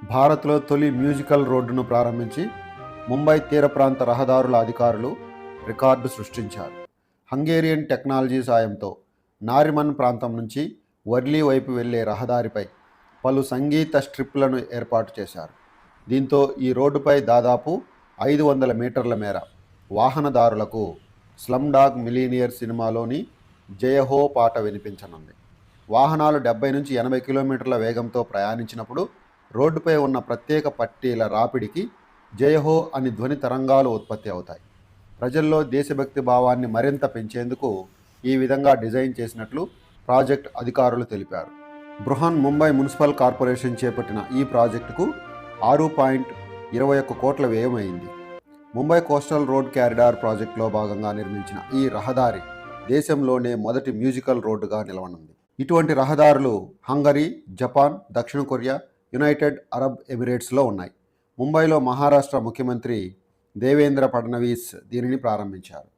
భారత్లో తొలి మ్యూజికల్ రోడ్డును ప్రారంభించి ముంబై తీర ప్రాంత రహదారుల అధికారులు రికార్డు సృష్టించారు. హంగేరియన్ టెక్నాలజీ సాయంతో నారిమన్ ప్రాంతం నుంచి వర్లీ వైపు వెళ్లే రహదారిపై పలు సంగీత స్ట్రిప్లను ఏర్పాటు చేశారు. దీంతో ఈ రోడ్డుపై దాదాపు 500 మీటర్ల మేర వాహనదారులకు స్లమ్ డాగ్ మిలీనియర్ సినిమాలోని జయహో పాట వినిపించనుంది. వాహనాలు 70 నుంచి 80 కిలోమీటర్ల వేగంతో ప్రయాణించినప్పుడు రోడ్డుపై ఉన్న ప్రత్యేక పట్టీల రాపిడికి జయహో అని ధ్వని తరంగాలు ఉత్పత్తి అవుతాయి. ప్రజల్లో దేశభక్తి భావాన్ని మరింత పెంచేందుకు ఈ విధంగా డిజైన్ చేసినట్లు ప్రాజెక్ట్ అధికారులు తెలిపారు. బృహన్ ముంబై మున్సిపల్ కార్పొరేషన్ చేపట్టిన ఈ ప్రాజెక్టుకు 6.21 కోట్ల వ్యయమైంది. ముంబై కోస్టల్ రోడ్ క్యారిడార్ ప్రాజెక్టులో భాగంగా నిర్మించిన ఈ రహదారి దేశంలోనే మొదటి మ్యూజికల్ రోడ్డుగా నిలవనుంది. ఇటువంటి రహదారులు హంగరీ, జపాన్, దక్షిణ కొరియా, యునైటెడ్ అరబ్ ఎమిరేట్స్లో ఉన్నాయి. ముంబైలో మహారాష్ట్ర ముఖ్యమంత్రి దేవేంద్ర ఫడ్నవీస్ దీనిని ప్రారంభించారు.